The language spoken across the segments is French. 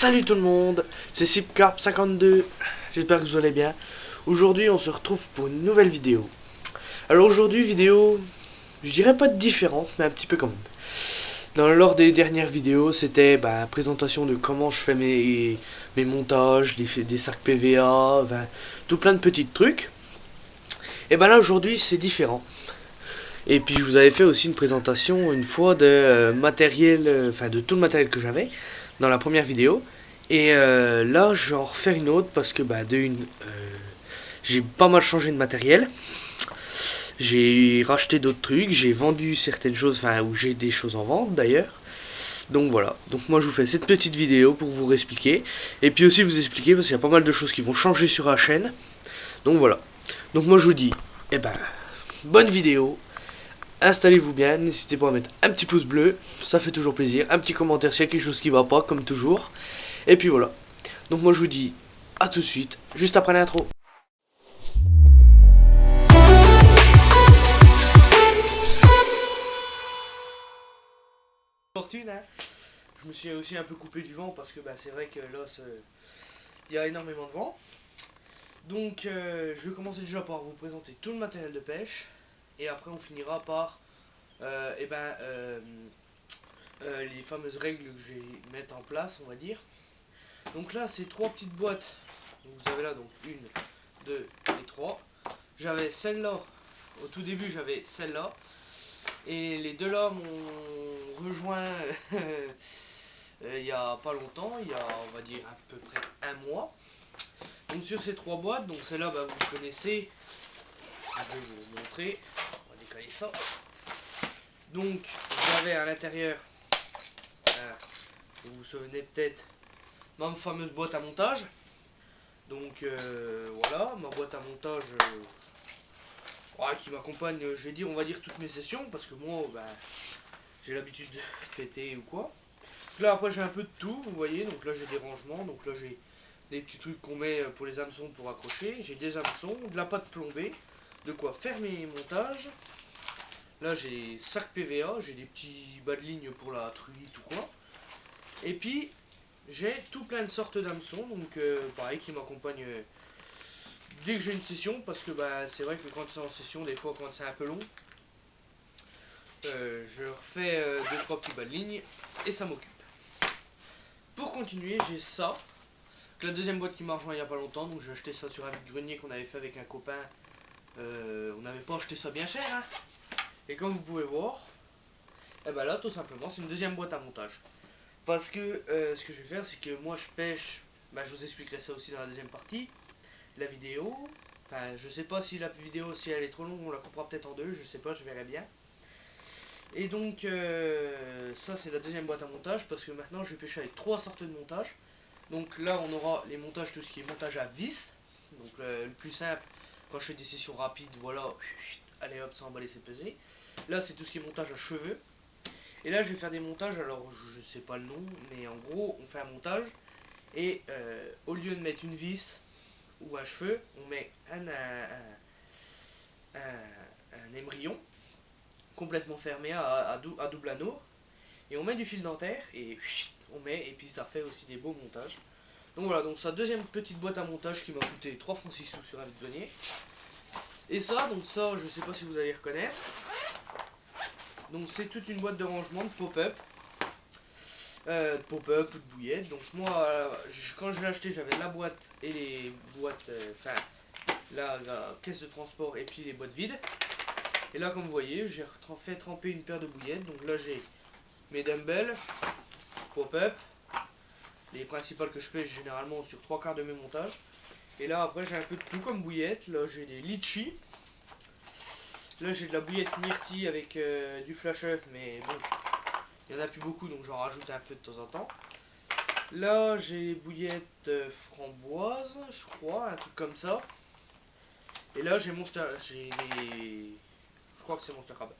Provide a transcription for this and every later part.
Salut tout le monde, c'est SipCarp52, j'espère que vous allez bien. Aujourd'hui on se retrouve pour une nouvelle vidéo. Alors aujourd'hui vidéo, je dirais pas différente, mais un petit peu quand même. Lors des dernières vidéos, c'était présentation de comment je fais mes montages, des sacs PVA, tout plein de petits trucs. Et là aujourd'hui c'est différent. Et puis je vous avais fait aussi une présentation une fois de matériel, de tout le matériel que j'avais dans la première vidéo. Et là je vais en refaire une autre parce que j'ai pas mal changé de matériel. J'ai racheté d'autres trucs, j'ai vendu certaines choses, ou j'ai des choses en vente d'ailleurs. Donc voilà, donc moi je vous fais cette petite vidéo pour vous expliquer. Et puis aussi vous expliquer parce qu'il y a pas mal de choses qui vont changer sur la chaîne. Donc voilà, donc moi je vous dis, bonne vidéo. Installez-vous bien, n'hésitez pas à mettre un petit pouce bleu, ça fait toujours plaisir, un petit commentaire s'il y a quelque chose qui va pas, comme toujours. Et puis voilà. Donc moi je vous dis à tout de suite, juste après l'intro. Fortune, hein. Je me suis aussi un peu coupé du vent parce que c'est vrai que là il y a énormément de vent. Donc je vais commencer déjà par vous présenter tout le matériel de pêche. Et après on finira par les fameuses règles que je vais mettre en place, on va dire. Donc là c'est trois petites boîtes. Donc vous avez là donc 1, 2 et 3. J'avais celle-là, au tout début j'avais celle-là. Et les deux là m'ont rejoint il y a pas longtemps, il y a on va dire à peu près un mois. Donc sur ces trois boîtes, donc celle-là vous connaissez. Je vais vous montrer, on va décaler ça. Donc j'avais à l'intérieur, vous vous souvenez peut-être, ma fameuse boîte à montage. Donc voilà, ma boîte à montage qui m'accompagne, je vais dire, on va dire toutes mes sessions, parce que moi j'ai l'habitude de péter ou quoi. Là après j'ai un peu de tout, vous voyez, donc là j'ai des rangements, donc là j'ai des petits trucs qu'on met pour les hameçons pour accrocher, j'ai des hameçons, de la pâte plombée, de quoi faire mes montages. Là j'ai sac PVA, j'ai des petits bas de ligne pour la truite ou quoi. Et puis j'ai tout plein de sortes d'hameçons, donc pareil qui m'accompagnent dès que j'ai une session, parce que c'est vrai que quand c'est en session, des fois quand c'est un peu long, je refais 2-3 petits bas de ligne et ça m'occupe. Pour continuer, j'ai ça, la deuxième boîte qui m'a rejoint il n'y a pas longtemps, donc j'ai acheté ça sur un grenier qu'on avait fait avec un copain. On n'avait pas acheté ça bien cher, hein. Et comme vous pouvez voir, là tout simplement c'est une deuxième boîte à montage. Parce que ce que je vais faire, c'est que moi je pêche, je vous expliquerai ça aussi dans la deuxième partie, la vidéo. Enfin, je sais pas si la vidéo, si elle est trop longue, on la coupera peut-être en deux, je sais pas, je verrai bien. Et donc ça c'est la deuxième boîte à montage, parce que maintenant je vais pêcher avec trois sortes de montage. Donc là on aura les montages, tout ce qui est montage à vis. Donc le plus simple, quand je fais des sessions rapides, voilà, allez hop, ça emballer, c'est pesé. Là c'est tout ce qui est montage à cheveux. Et là je vais faire des montages, alors je sais pas le nom, mais en gros on fait un montage. Et au lieu de mettre une vis ou un cheveu, on met un émerillon complètement fermé à double anneau. Et on met du fil dentaire et on met, et puis ça fait aussi des beaux montages. Donc voilà, donc ça, deuxième petite boîte à montage qui m'a coûté 3 francs 6 sous sur un vide-grenier. Et ça, donc ça, je sais pas si vous allez reconnaître. Donc c'est toute une boîte de rangement de pop-up. Pop-up ou de bouillettes. Donc moi, quand je l'ai acheté, j'avais la boîte et les boîtes, la caisse de transport et puis les boîtes vides. Et là, comme vous voyez, j'ai fait tremper une paire de bouillettes. Donc là, j'ai mes dumbbells, pop-up, les principales que je fais généralement sur 3/4 de mes montages. Et là, après, j'ai un peu de tout comme bouillettes. Là, j'ai des litchis. Là, j'ai de la bouillette myrtille avec du flash up, mais bon, il n'y en a plus beaucoup, donc j'en rajoute un peu de temps en temps. Là, j'ai bouillette framboise, je crois, un truc comme ça. Et là, j'ai Monster, je crois que c'est Monster Crab.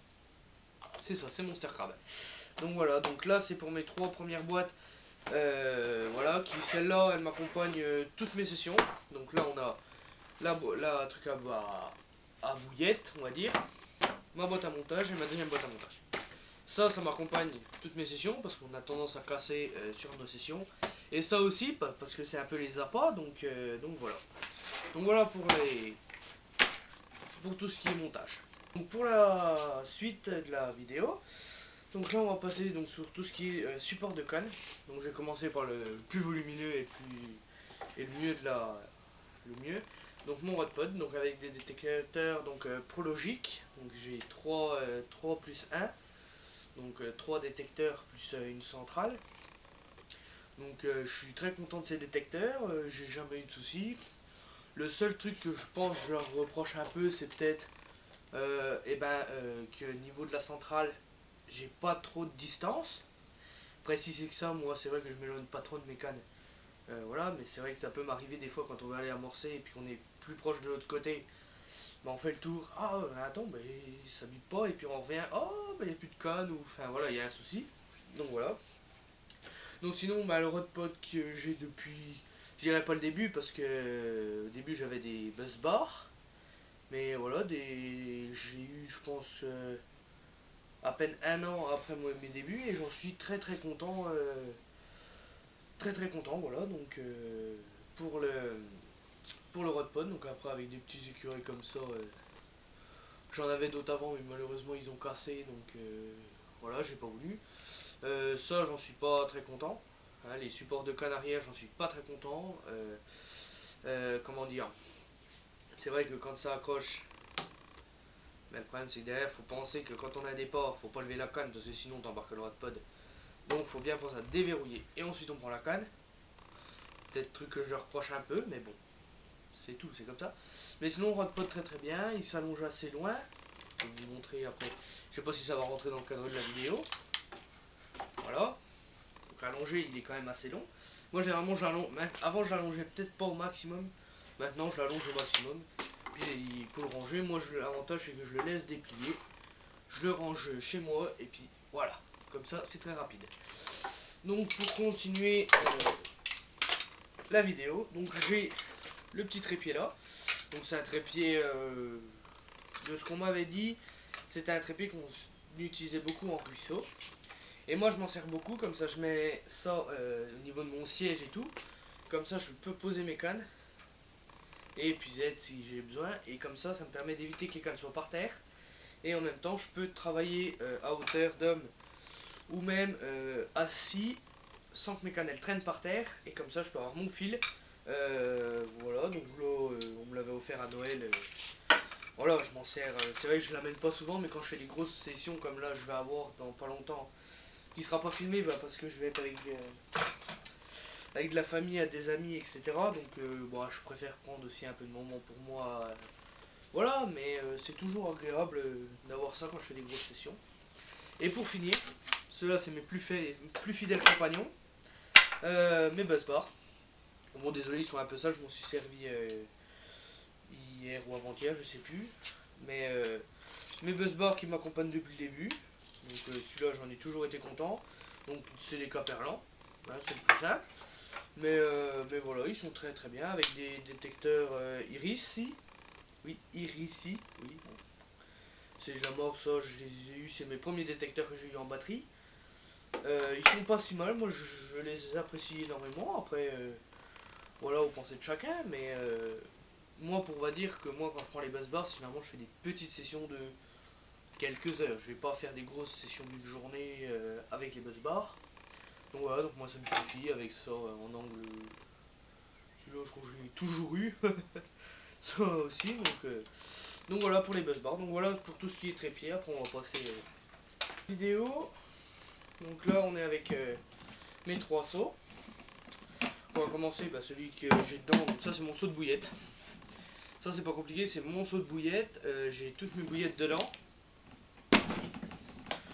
C'est ça, c'est Monster Crab. Donc voilà, donc là, c'est pour mes trois premières boîtes. Voilà, qui celle-là, elle m'accompagne toutes mes sessions. Donc là, on a la truc à bouillette, on va dire, ma boîte à montage et ma deuxième boîte à montage. Ça m'accompagne toutes mes sessions parce qu'on a tendance à casser sur nos sessions. Et ça aussi parce que c'est un peu les appâts, donc voilà. Donc voilà pour tout ce qui est montage. Donc pour la suite de la vidéo, donc là on va passer donc sur tout ce qui est support de canne. Donc je vais commencer par le plus volumineux et le mieux le mieux. Donc mon Rodpod, donc avec des détecteurs donc Prologic. Donc j'ai 3 plus 1. Donc 3 détecteurs plus une centrale. Donc je suis très content de ces détecteurs, j'ai jamais eu de soucis. Le seul truc que je pense que je leur reproche un peu, c'est peut-être que niveau de la centrale, j'ai pas trop de distance. Préciser que ça, moi c'est vrai que je m'éloigne pas trop de mes cannes. Voilà, mais c'est vrai que ça peut m'arriver des fois quand on va aller amorcer et puis qu'on est plus proche de l'autre côté. Bah, on fait le tour, ah attends, bah, ça bip pas, et puis on revient, oh bah, il n'y a plus de canne, ou enfin voilà, il y a un souci. Donc voilà. Donc sinon, bah, le Rodpod que j'ai depuis, je dirais pas le début, parce que au début j'avais des buzz bars. Mais voilà, j'ai eu, je pense, à peine un an après mes débuts et j'en suis très très content. Très très content, voilà. Donc pour le Rodpod, donc après avec des petits écureuils comme ça, j'en avais d'autres avant, mais malheureusement ils ont cassé, donc voilà, j'ai pas voulu. Ça, j'en suis pas très content. Hein, les supports de canne arrière, j'en suis pas très content. Comment dire? C'est vrai que quand ça accroche. Mais le problème c'est que derrière, faut penser que quand on a des ports, faut pas lever la canne parce que sinon t'embarques le Rodpod. Donc faut bien penser à déverrouiller et ensuite on prend la canne. Peut-être truc que je reproche un peu, mais bon, c'est tout, c'est comme ça. Mais sinon, Rodpod très très bien, il s'allonge assez loin. Je vais vous montrer après. Je sais pas si ça va rentrer dans le cadre de la vidéo. Voilà. Donc allongé, il est quand même assez long. Moi généralement j'allonge. Avant je l'allongeais peut-être pas au maximum. Maintenant je l'allonge au maximum. Puis pour le ranger, moi l'avantage c'est que je le laisse déplier. Je le range chez moi et puis voilà. Comme ça c'est très rapide. Donc pour continuer la vidéo, donc j'ai le petit trépied là. Donc c'est un trépied de ce qu'on m'avait dit. C'était un trépied qu'on utilisait beaucoup en ruisseau. Et moi je m'en sers beaucoup, comme ça je mets ça au niveau de mon siège et tout. Comme ça je peux poser mes cannes. Et épuisette si j'ai besoin. Et comme ça me permet d'éviter que les cannes soient par terre. Et en même temps je peux travailler à hauteur d'homme ou même assis sans que mes cannes elles traînent par terre. Et comme ça je peux avoir mon fil. Voilà, donc là on me l'avait offert à Noël. Voilà, je m'en sers. C'est vrai que je l'amène pas souvent, mais quand je fais des grosses sessions comme là je vais avoir dans pas longtemps, qui sera pas filmé parce que je vais être avec de la famille, des amis, etc. Donc bon, je préfère prendre aussi un peu de moment pour moi. Voilà, mais c'est toujours agréable d'avoir ça quand je fais des grosses sessions. Et pour finir, ceux-là c'est mes plus fidèles compagnons, mes buzz bars. Bon, désolé, ils sont un peu sales, je m'en suis servi hier ou avant-hier, je sais plus. Mais mes buzz bars qui m'accompagnent depuis le début. Donc celui-là j'en ai toujours été content. Donc c'est les Caperlan, hein, c'est le plus simple. Mais voilà, ils sont très très bien avec des détecteurs Iris. Oui, Irisi, oui. Bon. C'est la mort, ça je les ai eu, c'est mes premiers détecteurs que j'ai eu en batterie. Ils sont pas si mal, moi je les apprécie énormément. Après, voilà, aux pensées de chacun, mais moi, on va dire que moi, quand je prends les buzz bars, finalement, je fais des petites sessions de quelques heures. Je vais pas faire des grosses sessions d'une journée avec les buzz bars. Donc voilà, donc moi ça me suffit avec ça en angle. Celui-là, je crois que je l'ai toujours eu. Ça aussi, donc voilà pour les buzz bars. Donc voilà pour tout ce qui est trépied. Après, on va passer vidéo. Donc là, on est avec mes 3 seaux. On va commencer celui que j'ai dedans. Donc ça, c'est mon seau de bouillette. Ça, c'est pas compliqué, c'est mon seau de bouillette. J'ai toutes mes bouillettes dedans.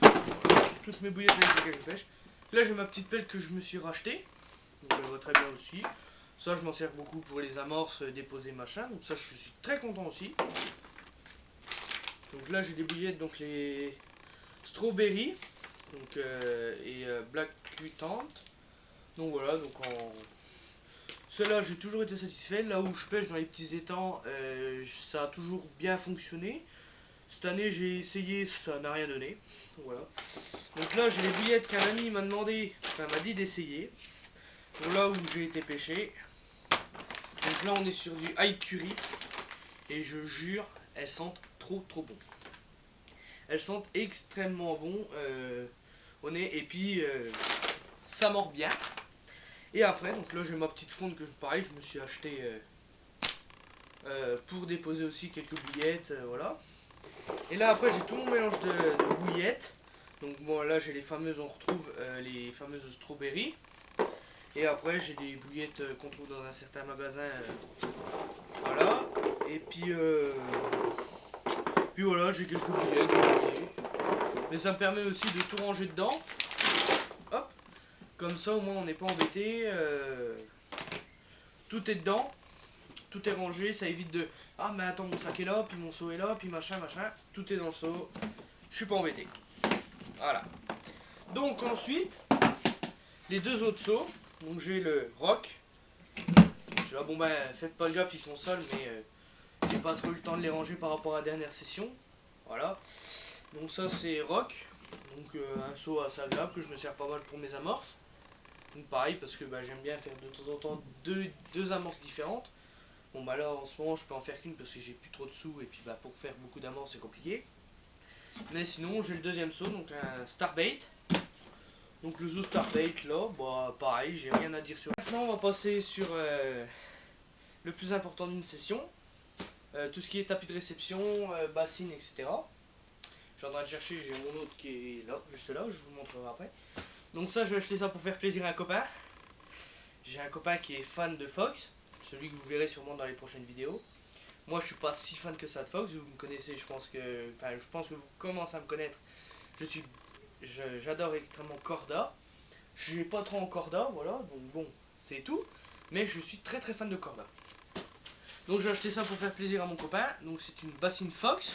Voilà, toutes mes bouillettes avec lesquelles je pêche. Là, j'ai ma petite pelle que je me suis rachetée. Donc elle va très bien aussi. Ça, je m'en sers beaucoup pour les amorces, déposer machin. Donc ça, je suis très content aussi. Donc là, j'ai des bouillettes, donc les strawberry donc, black cutant. Donc voilà, donc en ceux-là, j'ai toujours été satisfait. Là où je pêche dans les petits étangs, ça a toujours bien fonctionné. Cette année, j'ai essayé, ça n'a rien donné. Voilà. Donc là, j'ai les bouillettes qu'un ami m'a demandé, enfin m'a dit d'essayer. pour là où j'ai été pêché. Donc là on est sur du high curry et je jure, elles sentent trop bon. Elles sentent extrêmement bon au nez et puis ça mord bien. Et après, donc là j'ai ma petite fronde que pareil je me suis acheté pour déposer aussi quelques bouillettes, voilà. Et là après j'ai tout mon mélange de bouillettes. Donc bon là j'ai les fameuses, on retrouve les fameuses strawberries. Et après j'ai des bouillettes qu'on trouve dans un certain magasin, voilà. Et puis voilà, j'ai quelques bouillettes, mais ça me permet aussi de tout ranger dedans. Hop, comme ça au moins on n'est pas embêté. Tout est dedans, tout est rangé, ça évite de ah mais attends mon sac est là, puis mon seau est là, puis machin, tout est dans le seau. Je suis pas embêté. Voilà. Donc ensuite, les deux autres seaux. Donc j'ai le rock. Là, bon ben faites pas gaffe, ils sont sales, mais j'ai pas trop eu le temps de les ranger par rapport à la dernière session. Voilà. Donc ça c'est rock. Donc un seau assez agréable que je me sers pas mal pour mes amorces. Donc pareil parce que bah, j'aime bien faire de temps en temps deux amorces différentes. Bon bah là en ce moment je peux en faire qu'une parce que j'ai plus trop de sous et puis bah pour faire beaucoup d'amorces c'est compliqué. Mais sinon j'ai le deuxième seau, donc un Starbait. Donc le zoo Starbait là, bah pareil, j'ai rien à dire sur. Maintenant on va passer sur le plus important d'une session. Tout ce qui est tapis de réception, bassine, etc. Je suis en train de chercher, j'ai mon autre qui est là, juste là, je vous montrerai après. Donc ça je vais acheter ça pour faire plaisir à un copain. J'ai un copain qui est fan de Fox, celui que vous verrez sûrement dans les prochaines vidéos. Moi je suis pas si fan que ça de Fox, vous me connaissez, je pense que vous commencez à me connaître. J'adore extrêmement Korda. Je suis pas trop en Korda, voilà, donc bon, c'est tout. Mais je suis très fan de Korda. Donc j'ai acheté ça pour faire plaisir à mon copain. Donc c'est une bassine Fox.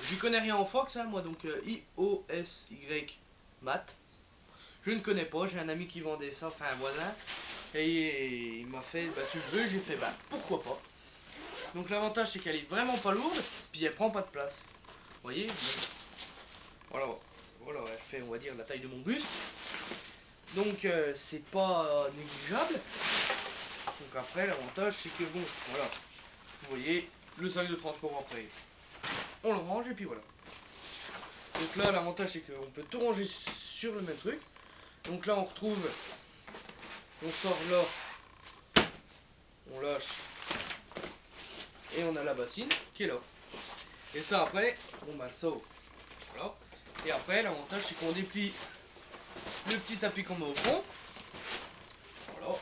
J'y connais rien en Fox, hein, moi, donc IOSY Mat. Je ne connais pas, j'ai un ami qui vendait ça, enfin un voisin. Et il m'a fait, bah tu veux, j'ai fait, bah pourquoi pas. Donc l'avantage c'est qu'elle est vraiment pas lourde, puis elle prend pas de place. Vous voyez, voilà, elle fait, on va dire, la taille de mon buste. Donc c'est pas négligeable. Donc après l'avantage c'est que bon, voilà, vous voyez, le sac de transport après, on le range et puis voilà. Donc là l'avantage c'est qu'on peut tout ranger sur le même truc. Donc là on retrouve, on sort là, on lâche et on a la bassine qui est là. Et ça après, bon bah ça, voilà. Et après l'avantage c'est qu'on déplie le petit tapis qu'on met au fond. Voilà.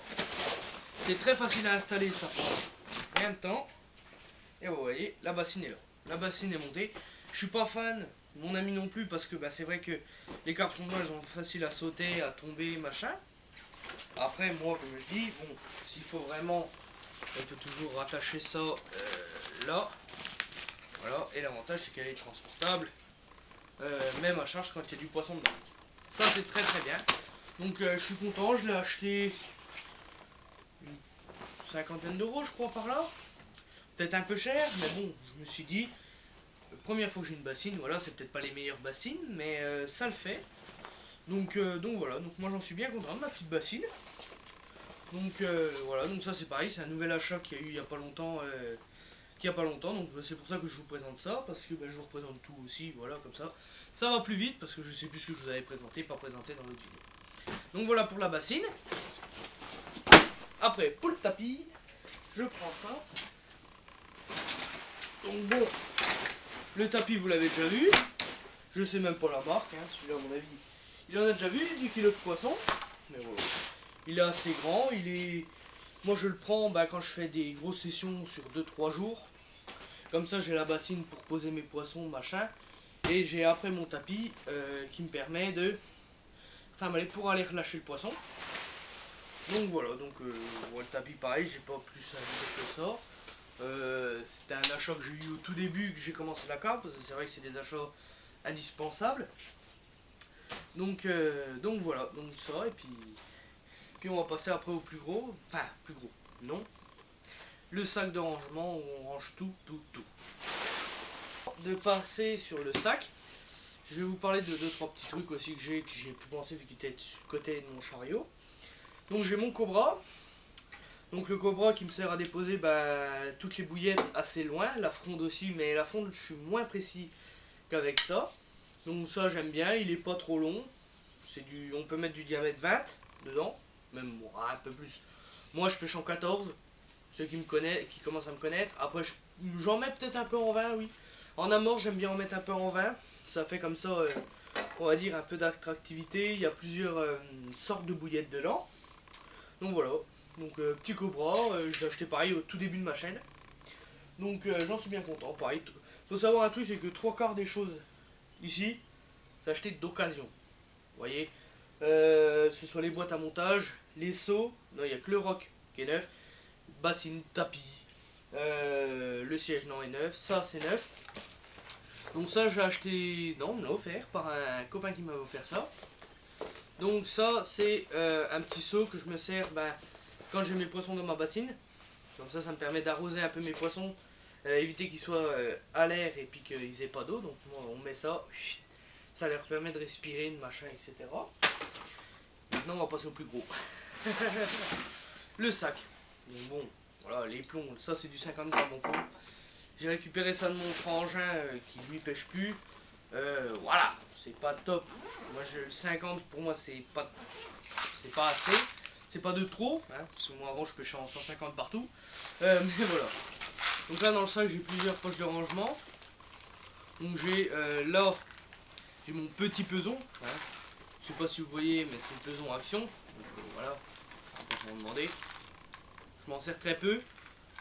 C'est très facile à installer, ça prend rien de temps. Et vous voyez, la bassine est là. La bassine est montée. Je suis pas fan, mon ami non plus, parce que bah, c'est vrai que les cartons d'eau sont faciles à sauter, à tomber, machin. Après, moi, comme je dis, bon, s'il faut vraiment, on peut toujours rattacher ça là. Voilà, et l'avantage c'est qu'elle est transportable, même à charge quand il y a du poisson dedans. Ça, c'est très bien. Donc, je suis content, je l'ai acheté une cinquantaine d'euros, je crois, par là. Peut-être un peu cher, mais bon, je me suis dit, première fois que j'ai une bassine, voilà, c'est peut-être pas les meilleures bassines, mais ça le fait. Donc voilà, donc moi j'en suis bien content de ma petite bassine. Donc voilà, donc ça c'est pareil, c'est un nouvel achat qu'il y a eu il y a pas longtemps, donc c'est pour ça que je vous présente ça, parce que je vous représente tout aussi, voilà, comme ça. Ça va plus vite, parce que je sais plus ce que je vous avais présenté, pas présenté dans l'autre vidéo. Donc voilà pour la bassine. Après, pour le tapis, je prends ça. Donc bon, le tapis vous l'avez déjà vu. Je sais même pas la marque, hein, celui-là à mon avis. Il en a déjà vu, 10 kg de poisson. Mais voilà. Il est assez grand, il est. Moi je le prends quand je fais des grosses sessions sur 2-3 jours. Comme ça j'ai la bassine pour poser mes poissons, machin. Et j'ai après mon tapis qui me permet de. Enfin pour aller relâcher le poisson. Donc voilà, donc le tapis pareil, j'ai pas plus à dire que ça. C'était un achat que j'ai eu au tout début que j'ai commencé la carte, parce que c'est vrai que c'est des achats indispensables. Donc voilà, donc ça, et puis on va passer après au plus gros, enfin plus gros, non, le sac de rangement où on range tout. De passer sur le sac, je vais vous parler de 2-3 petits trucs aussi que j'ai pu penser vu qu'ils étaient du côté de mon chariot. Donc j'ai mon Cobra. Donc le Cobra qui me sert à déposer toutes les bouillettes assez loin. La fronde aussi, mais la fronde je suis moins précis qu'avec ça. Donc ça j'aime bien, il est pas trop long. On peut mettre du diamètre 20 dedans, même un peu plus. Moi je pêche en 14, ceux qui me connaissent, qui commencent à me connaître. Après j'en mets peut-être un peu en 20, oui. En amorce j'aime bien en mettre un peu en 20. Ça fait comme ça, on va dire un peu d'attractivité. Il y a plusieurs sortes de bouillettes dedans. Donc voilà. Donc petit Cobra, je l'ai acheté pareil au tout début de ma chaîne. Donc j'en suis bien content. Pareil, faut savoir un truc, c'est que 3/4 des choses ici, c'est acheté d'occasion. Vous voyez, ce soit les boîtes à montage, les seaux, non il n'y a que le roc qui est neuf, bassine, tapis, le siège non est neuf, ça c'est neuf. Donc ça j'ai acheté, non on me l'a offert par un copain qui m'a offert ça. Donc ça c'est un petit seau que je me sers quand j'ai mes poissons dans ma bassine. Comme ça me permet d'arroser un peu mes poissons, éviter qu'ils soient à l'air et puis qu'ils aient pas d'eau. Donc on met ça, ça leur permet de respirer, de machin, etc. Maintenant on va passer au plus gros. Le sac. Donc bon, voilà, les plombs, ça c'est du 50 grammes en plomb. J'ai récupéré ça de mon frangin qui lui pêche plus. Voilà, c'est pas top. Moi le 50 pour moi c'est pas assez. C'est pas de trop, hein, parce que moi avant je pêchais en 150 partout. Mais voilà. Donc là dans le sac j'ai plusieurs poches de rangement. Donc j'ai là j'ai mon petit peson. Hein. Je sais pas si vous voyez mais c'est le peson action. Donc voilà, quand on me demander. Je m'en sers très peu.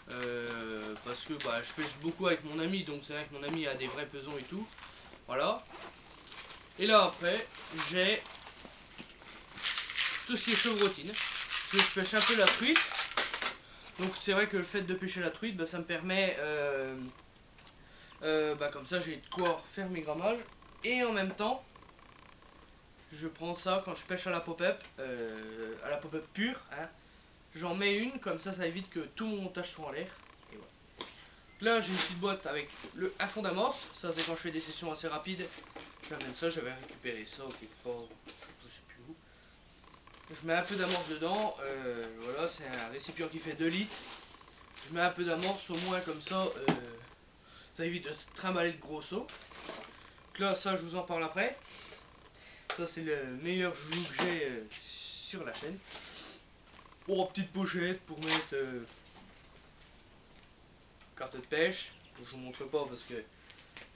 Parce que je pêche beaucoup avec mon ami, donc c'est vrai que mon ami a des vrais pesons et tout. Voilà. Et là après j'ai tout ce qui est chevrotine. Je pêche un peu la truite. Donc c'est vrai que le fait de pêcher la truite, ça me permet comme ça j'ai de quoi faire mes grammages. Et en même temps je prends ça quand je pêche à la pop-up pure, hein. J'en mets une, comme ça évite que tout mon montage soit en l'air. Et voilà. Là j'ai une petite boîte avec un fond d'amorce. Ça c'est quand je fais des sessions assez rapides. J'amène ça, j'avais récupéré ça quelque part, je sais plus où. Je mets un peu d'amorce dedans, voilà, c'est un récipient qui fait 2 litres. Je mets un peu d'amorce au moins comme ça, ça évite de se trimballer de gros seaux. Donc là ça je vous en parle après. Ça c'est le meilleur joujou que j'ai sur la chaîne. Oh, petite pochette pour mettre carte de pêche. Je vous montre pas parce que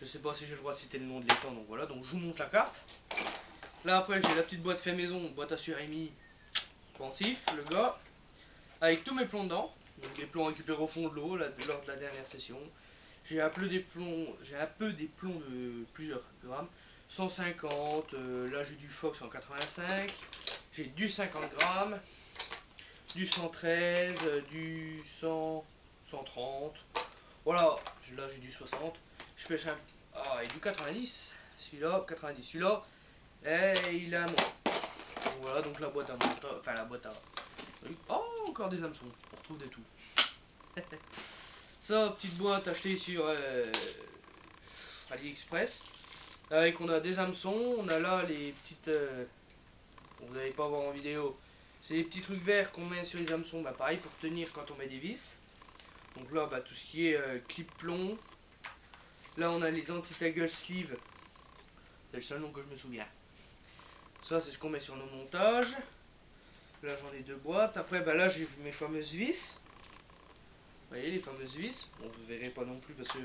je sais pas si j'ai le droit de citer le nom de l'étang, donc voilà, donc je vous montre la carte. Là après j'ai la petite boîte fait maison, boîte à surémis, pensif, le gars, avec tous mes plombs dedans, donc des plombs récupérés au fond de l'eau lors de la dernière session. J'ai un peu des plombs de plusieurs grammes, 150, là j'ai du Fox en 85, j'ai du 50 grammes, du 113, du 100, 130, voilà, là j'ai du 60, je pêche et du 90, celui-là, 90, celui-là, et il a un moins. Donc voilà, donc la boîte à montage, enfin la boîte à... Oh, encore des hameçons, on retrouve des tout. Ça, petite boîte achetée sur AliExpress. Avec on a des hameçons, on a là les petites... vous n'allez pas voir en vidéo. C'est les petits trucs verts qu'on met sur les hameçons, pareil pour tenir quand on met des vis. Donc là, tout ce qui est clip plomb. Là, on a les anti-taggle sleeve. C'est le seul nom que je me souviens. Ça, c'est ce qu'on met sur nos montages. Là, j'en ai 2 boîtes. Après, là, j'ai mes fameuses vis. Vous voyez, les fameuses vis. Bon, vous verrez pas non plus parce que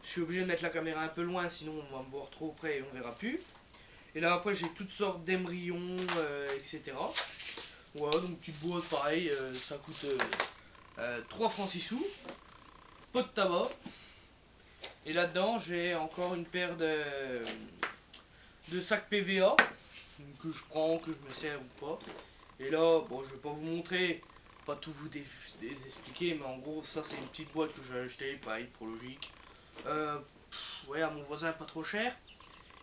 je suis obligé de mettre la caméra un peu loin, sinon on va me voir trop près et on verra plus. Et là, après, j'ai toutes sortes d'embryons, etc. Voilà, donc petite boîte, pareil, ça coûte 3 francs 6 sous. Pot de tabac. Et là-dedans, j'ai encore une paire de sacs PVA que je prends, que je me sers ou pas. Et là, bon, je vais pas vous montrer, pas tout vous expliquer, mais en gros, ça c'est une petite boîte que j'ai acheté, pareil, pour logique. Ouais, à mon voisin, pas trop cher.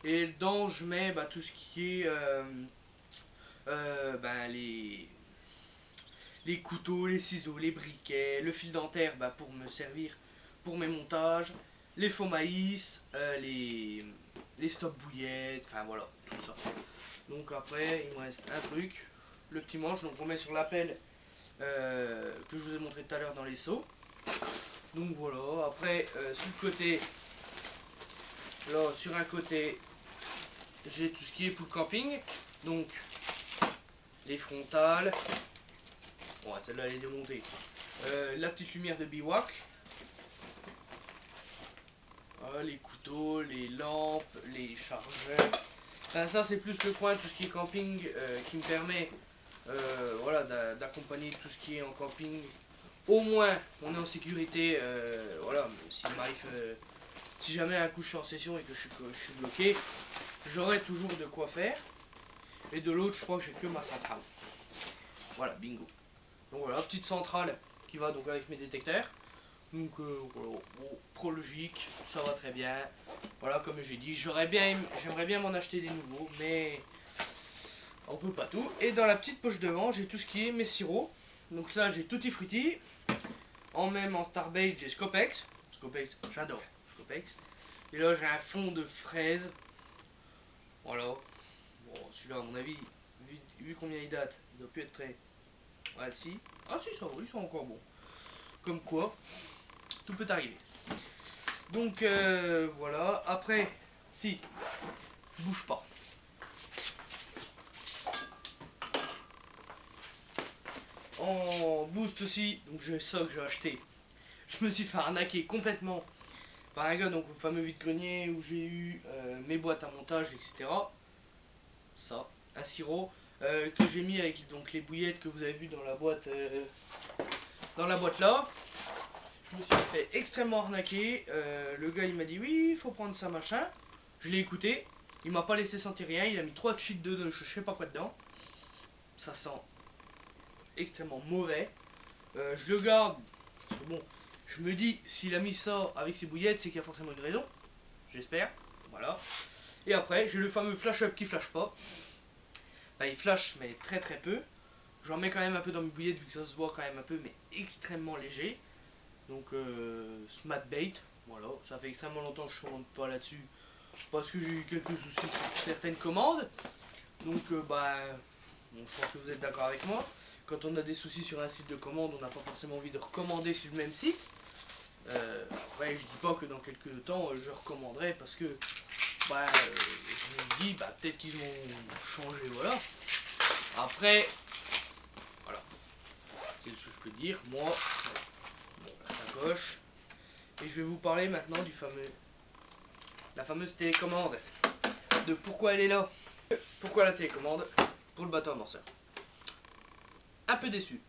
Et dedans, je mets tout ce qui est les couteaux, les ciseaux, les briquets, le fil dentaire pour me servir pour mes montages, les faux maïs, les stop bouillettes, enfin voilà, tout ça. Donc après, il me reste un truc. le petit manche, donc on met sur l'appel que je vous ai montré tout à l'heure dans les seaux. Donc voilà, après sur le côté, là sur un côté j'ai tout ce qui est pour le camping, donc les frontales, bon celle-là elle est démontée, la petite lumière de bivouac, voilà, les couteaux, les lampes, les chargeurs. Enfin, ça c'est plus le coin, tout ce qui est camping qui me permet voilà, d'accompagner tout ce qui est en camping. Au moins on est en sécurité, voilà, si jamais un coup je suis en session et que je suis bloqué, j'aurai toujours de quoi faire. Et de l'autre je crois que j'ai que ma centrale. Voilà, bingo. Donc voilà, petite centrale qui va donc avec mes détecteurs. Donc voilà, bon, pro logique, ça va très bien. Voilà, comme j'ai dit, j'aimerais bien m'en acheter des nouveaux, mais on peut pas tout. Et dans la petite poche devant, j'ai tout ce qui est mes sirops. Donc là, j'ai Tutti Frutti. En Starbait, j'ai Scopex. Scopex, j'adore Scopex. Et là, j'ai un fond de fraises. Voilà. Bon, celui-là, à mon avis, vu combien il date, il doit plus être très... Ah si. Ah si, ça va, ils sont encore bons. Comme quoi, tout peut arriver. Donc voilà. Après, si, je bouge pas. En boost aussi, donc j'ai ça que j'ai acheté. Je me suis fait arnaquer complètement par un gars, donc le fameux vide-grenier où j'ai eu mes boîtes à montage, etc. Ça, un sirop que j'ai mis avec donc les bouillettes que vous avez vu dans la boîte là. Je me suis fait extrêmement arnaquer. Le gars il m'a dit oui, il faut prendre ça machin. Je l'ai écouté. Il m'a pas laissé sentir rien. Il a mis 3 cheats de je sais pas quoi dedans. Ça sent extrêmement mauvais. Je le garde. Parce que bon, je me dis s'il a mis ça avec ses bouillettes, c'est qu'il y a forcément une raison. J'espère. Voilà. Et après, j'ai le fameux flash up qui flash pas. Bah, il flash mais très très peu. J'en mets quand même un peu dans mes bouillettes vu que ça se voit quand même un peu, mais extrêmement léger. Donc Smart Bait, voilà, ça fait extrêmement longtemps que je ne commande pas là-dessus parce que j'ai eu quelques soucis sur certaines commandes. Donc bah, bon, je pense que vous êtes d'accord avec moi. Quand on a des soucis sur un site de commande, on n'a pas forcément envie de recommander sur le même site. Après, je dis pas que dans quelques temps je recommanderai parce que bah, je me dis bah, peut-être qu'ils ont changé, voilà. Après, voilà, c'est ce que je peux dire. Moi, bon, la sacoche. Et je vais vous parler maintenant la fameuse télécommande. De pourquoi elle est là. Pourquoi la télécommande? Pour le bateau amorceur. Un peu déçu.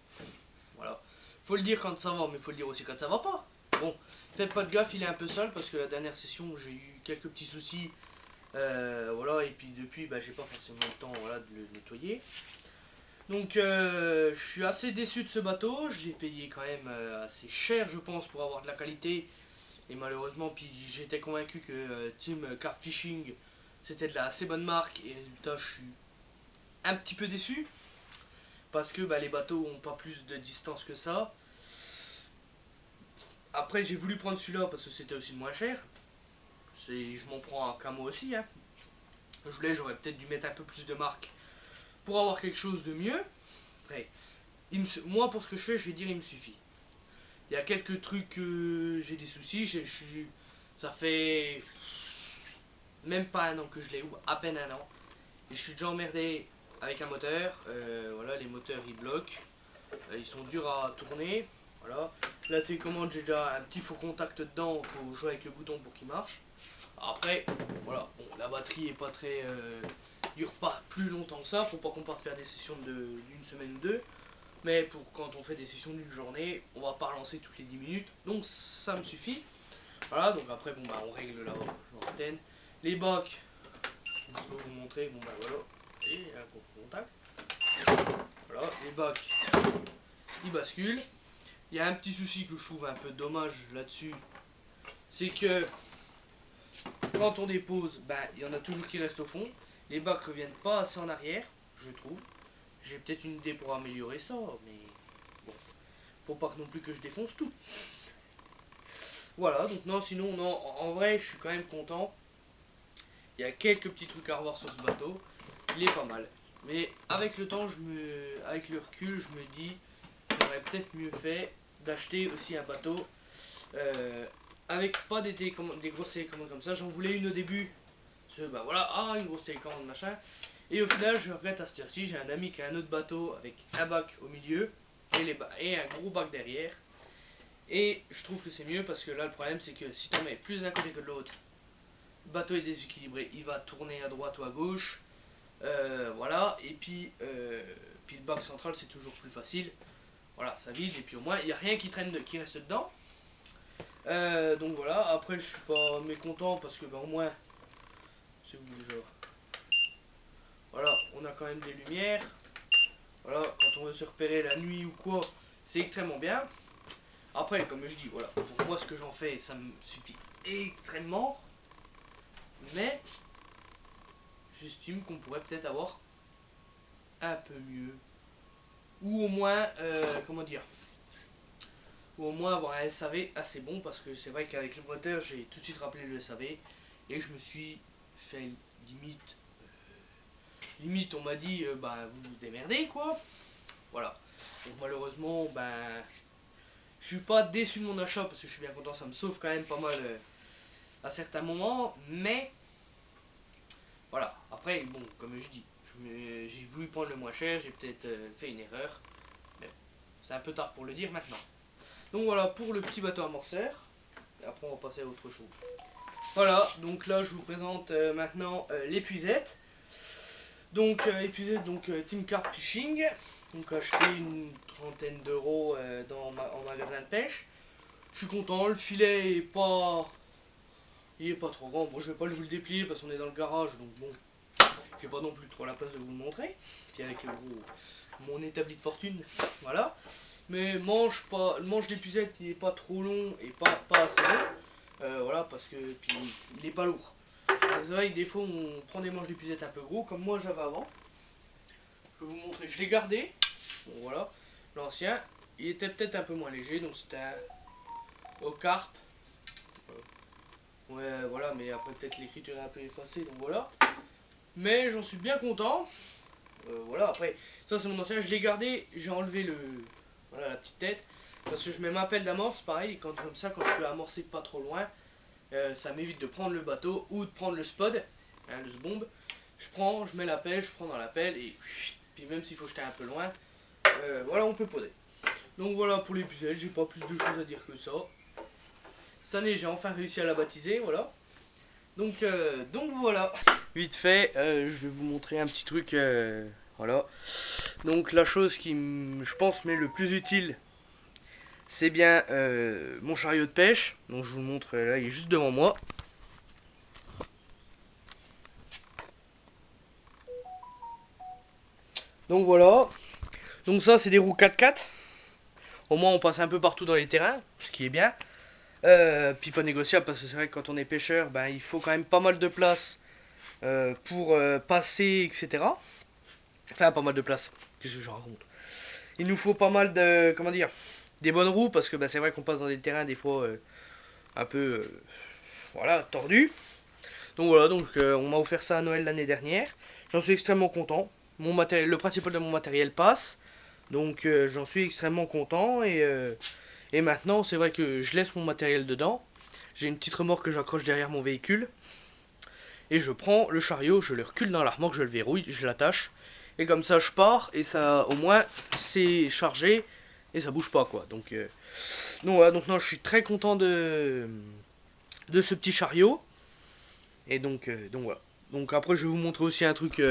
Voilà. Faut le dire quand ça va, mais faut le dire aussi quand ça va pas. Bon, faites pas de gaffe, il est un peu sale parce que la dernière session j'ai eu quelques petits soucis. Voilà, et puis depuis, bah, j'ai pas forcément le temps, voilà, de le nettoyer. Donc je suis assez déçu de ce bateau. Je l'ai payé quand même assez cher, je pense, pour avoir de la qualité. Et malheureusement, puis j'étais convaincu que Team Carp Fishing c'était de la assez bonne marque. Et résultat, je suis un petit peu déçu. Parce que bah, les bateaux ont pas plus de distance que ça. Après, j'ai voulu prendre celui-là parce que c'était aussi le moins cher. Je m'en prends qu'à moi aussi. Hein. J'aurais peut-être dû mettre un peu plus de marque pour avoir quelque chose de mieux. Après, moi, pour ce que je fais, je vais dire, il me suffit. Il y a quelques trucs que j'ai des soucis. Ça fait même pas un an que je l'ai, ou à peine un an. Et je suis déjà emmerdé avec un moteur. Voilà, les moteurs ils bloquent. Ils sont durs à tourner. Voilà. La télécommande, j'ai déjà un petit faux contact dedans. Il faut jouer avec le bouton pour qu'il marche. Après, voilà, bon, la batterie est pas très. Dure pas plus longtemps que ça. Faut pas qu'on parte faire des sessions d'une semaine ou deux. Mais pour quand on fait des sessions d'une journée, on va pas relancer toutes les 10 minutes. Donc ça me suffit. Voilà, donc après, bon bah on règle la l'antenne. Les bacs, je peux vous montrer, bon bah voilà. Et un contact. Voilà, les bacs, ils basculent. Il y a un petit souci que je trouve un peu dommage là-dessus. C'est que quand on dépose, bah il y en a toujours qui restent au fond. Les bacs reviennent pas assez en arrière, je trouve. J'ai peut-être une idée pour améliorer ça, mais bon, faut pas non plus que je défonce tout. Voilà, donc non, sinon, non, en vrai, je suis quand même content. Il y a quelques petits trucs à revoir sur ce bateau. Il est pas mal. Mais avec le temps, avec le recul, je me dis j'aurais peut-être mieux fait d'acheter aussi un bateau avec pas des grosses télécommandes comme ça. J'en voulais une au début, bah voilà, une grosse télécommande machin. Et au final, je regrette à cette heure-ci. J'ai un ami qui a un autre bateau avec un bac au milieu et un gros bac derrière. Et je trouve que c'est mieux parce que là, le problème, c'est que si tu en mets plus d'un côté que de l'autre, le bateau est déséquilibré, il va tourner à droite ou à gauche. Voilà, et puis le bac central, c'est toujours plus facile. Voilà, ça vide, et puis au moins, il n'y a rien qui traîne, qui reste dedans. Donc voilà, après, je suis pas mécontent parce que, au moins, c'est où genre. Voilà, on a quand même des lumières. Voilà, quand on veut se repérer la nuit ou quoi, c'est extrêmement bien. Après, comme je dis, voilà, pour moi, ce que j'en fais, ça me suffit extrêmement. Mais, j'estime qu'on pourrait peut-être avoir un peu mieux. Ou au moins, comment dire, ou au moins avoir un SAV assez bon, parce que c'est vrai qu'avec le moteur, j'ai tout de suite rappelé le SAV, et je me suis fait limite on m'a dit, vous vous démerdez quoi. Voilà. Donc malheureusement, je suis pas déçu de mon achat, parce que je suis bien content, ça me sauve quand même pas mal à certains moments, mais voilà. Après, bon, comme je dis, j'ai voulu prendre le moins cher, j'ai peut-être fait une erreur, mais bon, c'est un peu tard pour le dire maintenant. Donc voilà pour le petit bateau amorceur. Et après on va passer à autre chose. Voilà, donc là je vous présente maintenant l'épuisette. Donc épuisette, donc Team Carp Fishing. Donc acheté une trentaine d'euros en magasin de pêche. Je suis content, le filet est pas... Il est pas trop grand. Bon, je vais pas vous le déplier parce qu'on est dans le garage, donc bon, j'ai pas non plus trop la place de vous le montrer. Puis avec le gros, mon établi de fortune, voilà. Mais le manche d'épuisette il est pas trop long et pas assez long. Voilà, parce que puis il est pas lourd. C'est vrai que des fois on prend des manches d'épuisette un peu gros, comme moi j'avais avant. Je vais vous montrer, je l'ai gardé. Bon voilà, l'ancien, il était peut-être un peu moins léger, donc c'était un au carpe. Ouais, voilà, mais après peut-être l'écriture est un peu effacée, donc voilà. Mais j'en suis bien content. Voilà, après, ça c'est mon ancien, je l'ai gardé, j'ai enlevé voilà, la petite tête. Parce que je mets ma pelle d'amorce, pareil, comme ça, quand je peux amorcer pas trop loin, ça m'évite de prendre le bateau ou de prendre le spod, hein, le bombe. Je mets la pelle, je prends dans la pelle et puis même s'il faut jeter un peu loin, voilà, on peut poser. Donc voilà pour l'épuisette, j'ai pas plus de choses à dire que ça. Cette année, j'ai enfin réussi à la baptiser, voilà. Donc voilà. Vite fait, je vais vous montrer un petit truc, voilà. Donc la chose qui, je pense, m'est le plus utile, c'est bien mon chariot de pêche. Donc je vous le montre, là il est juste devant moi. Donc voilà. Donc ça c'est des roues 4x4. Au moins on passe un peu partout dans les terrains, ce qui est bien. Puis pas négociable parce que c'est vrai que quand on est pêcheur, il faut quand même pas mal de place pour passer, etc. Enfin pas mal de place, qu'est-ce que je raconte. Il nous faut pas mal de, comment dire, des bonnes roues parce que c'est vrai qu'on passe dans des terrains des fois un peu, voilà, tordus. Donc voilà, on m'a offert ça à Noël l'année dernière. J'en suis extrêmement content. Mon matériel, le principal de mon matériel passe. Donc j'en suis extrêmement content et maintenant c'est vrai que je laisse mon matériel dedans. J'ai une petite remorque que j'accroche derrière mon véhicule. Et je prends le chariot, je le recule dans la remorque, je le verrouille, je l'attache. Et comme ça je pars et ça au moins c'est chargé et ça bouge pas quoi. Donc voilà, donc non, je suis très content de ce petit chariot. Et donc voilà. Donc après je vais vous montrer aussi un truc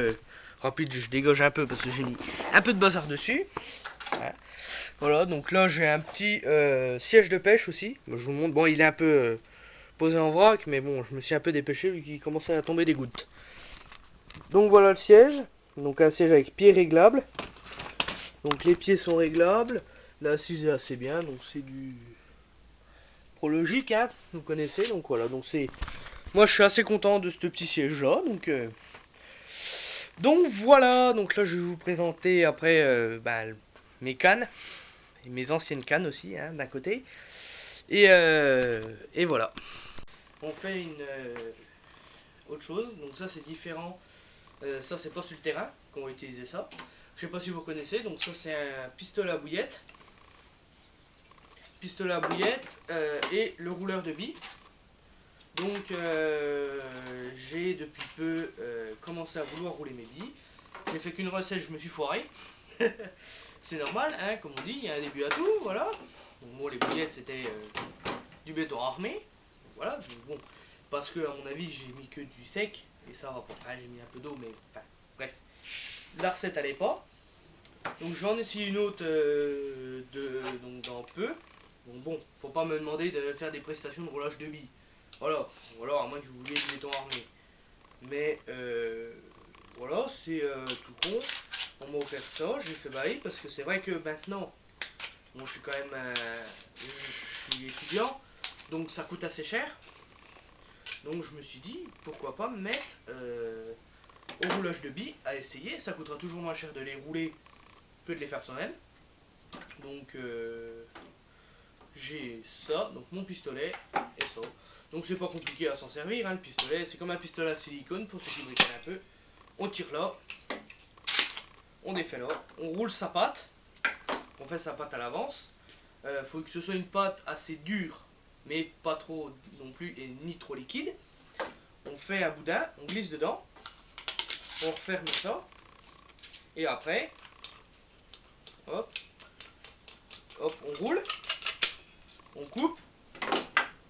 rapide, je dégage un peu parce que j'ai mis un peu de bazar dessus. Voilà, donc là j'ai un petit siège de pêche aussi. Je vous montre, bon il est un peu posé en vrac, mais bon je me suis un peu dépêché vu qu'il commençait à tomber des gouttes. Donc voilà le siège, donc un siège avec pieds réglables. Donc les pieds sont réglables, l'assise est assez bien, donc c'est du prologique, hein, vous connaissez, donc voilà, donc c'est... Moi je suis assez content de ce petit siège là, donc voilà, donc là je vais vous présenter après mes cannes, et mes anciennes cannes aussi, hein, d'un côté, et voilà. On fait une autre chose, donc ça c'est différent, ça c'est pas sur le terrain, qu'on va utiliser ça. Je sais pas si vous connaissez, donc ça c'est un pistolet à bouillette. Pistolet à bouillette et le rouleur de billes. Donc j'ai depuis peu commencé à vouloir rouler mes billes. J'ai fait qu'une recette, je me suis foiré. C'est normal, hein, comme on dit, il y a un début à tout, voilà. Donc, moi les bouillettes c'était du béton armé. Voilà, donc, bon, parce que à mon avis j'ai mis que du sec et ça va pas. Enfin, j'ai mis un peu d'eau, mais enfin, bref. La recette allait pas. Donc j'en ai essayé une autre donc dans peu. Donc bon, faut pas me demander de faire des prestations de roulage de billes. Voilà, ou alors à moins que vous vouliez du béton armé. Mais voilà, c'est tout con. On m'a offert ça, j'ai fait bail parce que c'est vrai que maintenant, bon, je suis quand même je suis étudiant, donc ça coûte assez cher. Donc je me suis dit, pourquoi pas me mettre au roulage de billes à essayer. Ça coûtera toujours moins cher de les rouler que de les faire soi-même. Donc j'ai ça, donc mon pistolet et ça. Donc c'est pas compliqué à s'en servir, hein, le pistolet. C'est comme un pistolet à silicone pour ceux qui bricolent un peu. On tire là, on défait là, on roule sa pâte. On fait sa pâte à l'avance. Faut que ce soit une pâte assez dure, mais pas trop non plus et ni trop liquide. On fait un boudin, on glisse dedans, on referme ça, et après, hop, hop, on roule, on coupe,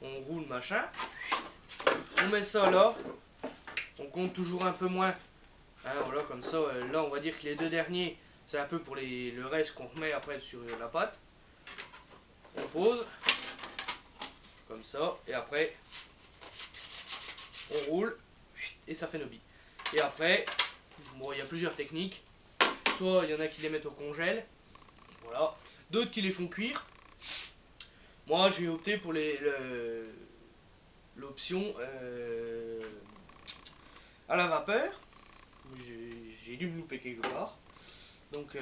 on roule machin, on met ça là, on compte toujours un peu moins, hein, voilà, comme ça, là on va dire que les deux derniers, c'est un peu pour le reste qu'on remet après sur la pâte. On pose, comme ça, et après, on roule, et ça fait nos billes. Et après, bon, il y a plusieurs techniques. Soit il y en a qui les mettent au congèle, voilà. D'autres qui les font cuire. Moi, j'ai opté pour l'option à la vapeur. J'ai dû me louper quelque part. Donc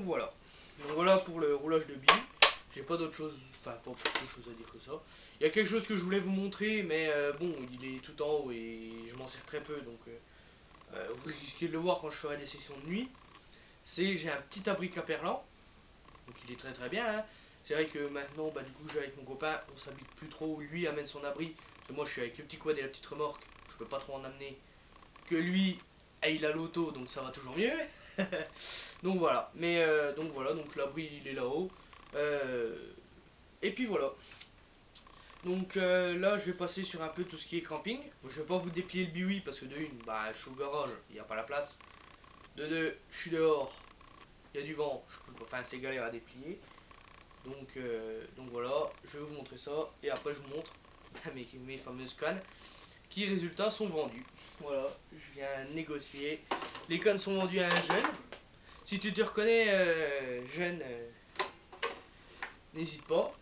voilà. Donc voilà pour le roulage de billes. J'ai pas d'autre chose, enfin pas beaucoup de choses à dire que ça. Il y a quelque chose que je voulais vous montrer, mais bon, il est tout en haut et je m'en sers très peu, donc vous risquez de le voir quand je ferai des sessions de nuit. C'est j'ai un petit abri Caperlan, donc il est très très bien. Hein. C'est vrai que maintenant, bah, du coup, je suis avec mon copain, on s'habite plus trop où lui amène son abri. Parce que moi, je suis avec le petit quad et la petite remorque, je peux pas trop en amener. Que lui, il a l'auto, donc ça va toujours mieux. Donc voilà, mais donc l'abri il est là-haut. Et puis voilà. Donc là, je vais passer sur un peu tout ce qui est camping. Je vais pas vous déplier le biwi parce que de une, bah, je suis au garage, il n'y a pas la place. De deux, je suis dehors, il y a du vent, enfin c'est galère à déplier. Donc voilà, je vais vous montrer ça et après je vous montre mes fameuses cannes qui résultats sont vendus. Voilà, je viens négocier. Les cannes sont vendues à un jeune. Si tu te reconnais jeune, n'hésite pas.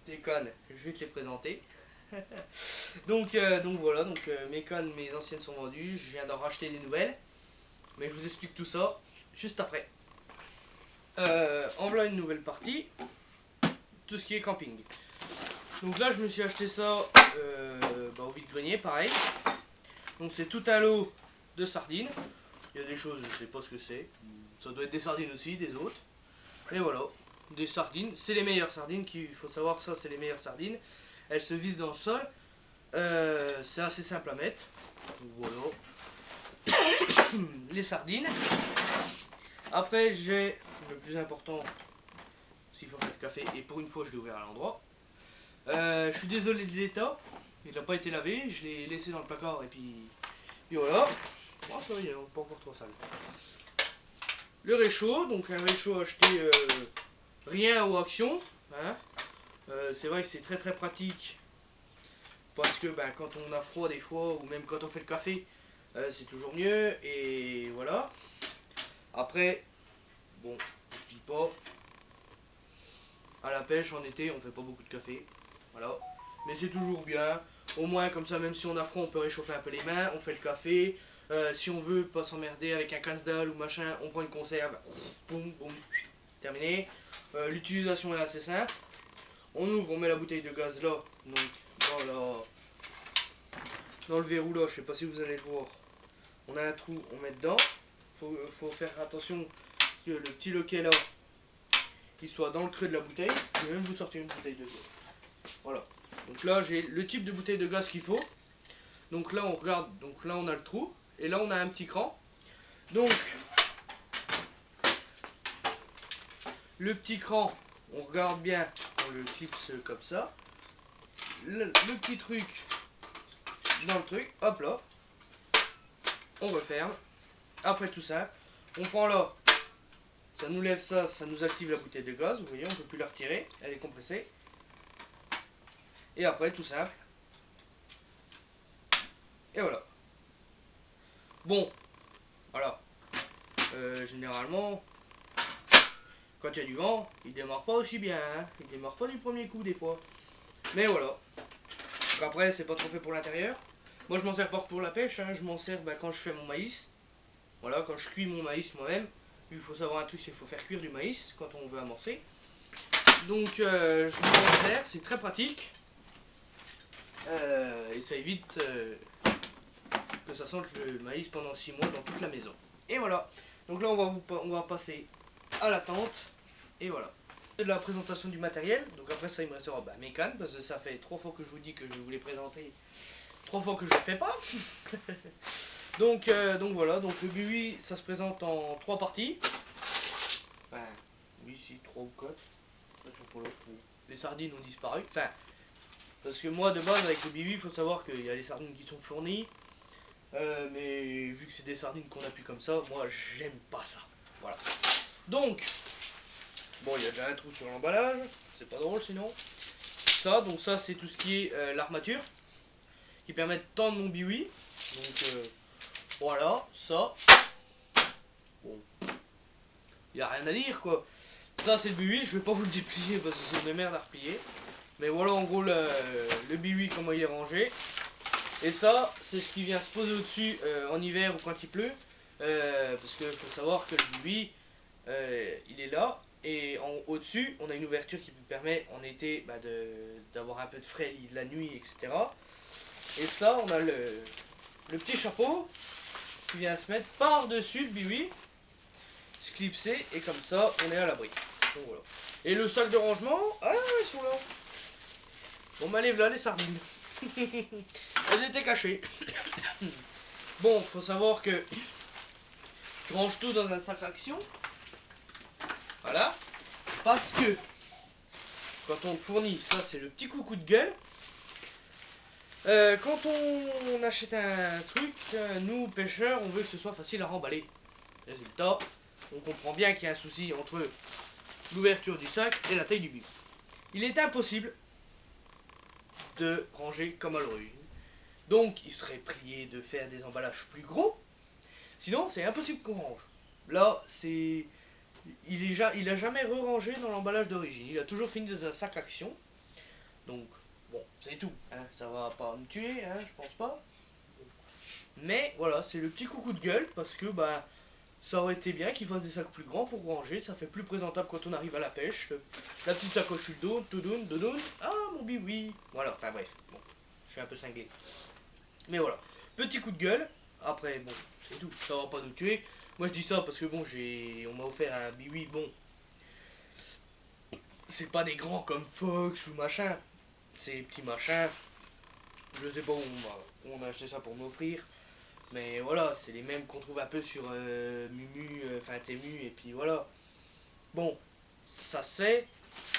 Tes cannes, je vais te les présenter. donc voilà, mes cannes, mes anciennes sont vendues. Je viens d'en racheter des nouvelles. Mais je vous explique tout ça juste après. En voilà une nouvelle partie. Tout ce qui est camping. Donc là je me suis acheté ça au vide-grenier, pareil. Donc c'est tout un lot de sardines. Il y a des choses, je sais pas ce que c'est. Ça doit être des sardines aussi, des autres. Et voilà, des sardines. C'est les meilleures sardines, qu'il faut savoir, ça c'est les meilleures sardines. Elles se vissent dans le sol. C'est assez simple à mettre. Donc voilà. Les sardines. Après j'ai le plus important, s'il faut faire le café, et pour une fois je l'ai ouvert à l'endroit. Je suis désolé de l'état, il n'a pas été lavé, je l'ai laissé dans le placard et puis voilà. Oh, ça y est, on n'est pas encore trop sale. Le réchaud, donc un réchaud acheté rien aux actions. Hein. C'est vrai que c'est très très pratique parce que ben, quand on a froid des fois ou même quand on fait le café, c'est toujours mieux et voilà. Après, bon, je dis pas, à la pêche en été on fait pas beaucoup de café, voilà. Mais c'est toujours bien, au moins comme ça même si on a froid on peut réchauffer un peu les mains, on fait le café. Si on veut pas s'emmerder avec un casse-dalle ou machin, on prend une conserve, boum boum, terminé. L'utilisation est assez simple. On ouvre, on met la bouteille de gaz là, donc dans le verrou là, je sais pas si vous allez le voir. On a un trou, on met dedans, faut faire attention que le petit loquet là, qu'il soit dans le creux de la bouteille. Je vais même vous sortir une bouteille de gaz. Voilà. Donc là, j'ai le type de bouteille de gaz qu'il faut. Donc là, on regarde. Donc là, on a le trou. Et là, on a un petit cran. Donc, le petit cran, on regarde bien. On le clipse comme ça. Le petit truc dans le truc. Hop là. On referme. Après tout ça, on prend là. Ça nous lève ça, ça nous active la bouteille de gaz. Vous voyez, on ne peut plus la retirer. Elle est compressée. Et après, tout simple. Et voilà. Bon, voilà. Généralement, quand il y a du vent, il démarre pas aussi bien. Hein. Il démarre pas du premier coup des fois. Mais voilà. Donc après, c'est pas trop fait pour l'intérieur. Moi, je m'en sers pas pour la pêche. Hein. Je m'en sers quand je fais mon maïs. Voilà, quand je cuis mon maïs moi-même. Il faut savoir un truc, c'est qu'il faut faire cuire du maïs quand on veut amorcer. Donc, je m'en sers. C'est très pratique. Et ça évite que ça sente le maïs pendant 6 mois dans toute la maison. Et voilà. Donc là, on va passer à la tente. Et voilà. De la présentation du matériel. Donc après ça, il me restera mes cannes. Parce que ça fait 3 fois que je vous dis que je vais vous les présenter. 3 fois que je ne le fais pas. donc voilà. Donc le buis, ça se présente en 3 parties. Enfin, oui, si, 3 ou 4. Les sardines ont disparu. Enfin, parce que moi, de base, avec le bibi, il faut savoir qu'il y a les sardines qui sont fournies. Mais vu que c'est des sardines qu'on appuie comme ça, moi, j'aime pas ça. Voilà. Donc, bon, il y a déjà un trou sur l'emballage. C'est pas drôle sinon. Ça, donc ça, c'est tout ce qui est l'armature. Qui permet de tendre mon biwi. Donc, voilà, ça. Bon, il n'y a rien à dire, quoi. Ça, c'est le biwi. Je vais pas vous le déplier parce que c'est une merde à replier. Mais voilà en gros le biwi, comment il est rangé. Et ça, c'est ce qui vient se poser au-dessus en hiver ou quand il pleut. Parce qu'il faut savoir que le biwi, il est là. Et au-dessus, on a une ouverture qui permet en été d'avoir un peu de frais la nuit, etc. Et ça, on a le petit chapeau qui vient se mettre par-dessus le biwi, se clipser, et comme ça, on est à l'abri. Voilà. Et le sac de rangement, ah, ils sont là. Bon, bah, lève là les sardines. Elles étaient cachées. Bon, faut savoir que je range tout dans un sac action. Voilà. Parce que quand on fournit, ça c'est le petit coucou de gueule. Quand on achète un truc, nous pêcheurs, on veut que ce soit facile à remballer. Résultat, on comprend bien qu'il y a un souci entre l'ouverture du sac et la taille du but. Il est impossible de ranger comme à l'origine. Donc il serait prié de faire des emballages plus gros. Sinon c'est impossible qu'on range. Là c'est... Il a jamais re-rangé dans l'emballage d'origine. Il a toujours fini dans un sac action. Donc bon, c'est tout. Hein. Ça va pas me tuer, hein, je pense pas. Mais voilà, c'est le petit coucou de gueule parce que ça aurait été bien qu'il fasse des sacs plus grands pour ranger. Ça fait plus présentable quand on arrive à la pêche. La petite sacoche sur le dos, toudoun, doudoun. Ah mon bibi. Voilà, enfin bref. Bon, je suis un peu cinglé. Mais voilà, petit coup de gueule. Après, bon, c'est tout, ça va pas nous tuer. Moi je dis ça parce que bon, on m'a offert un biwi, bon. C'est pas des grands comme Fox ou machin. C'est des petits machins. Je sais pas où on a acheté ça pour m'offrir. Mais voilà, c'est les mêmes qu'on trouve un peu sur Mumu, enfin Temu, et puis voilà. Bon, ça se fait,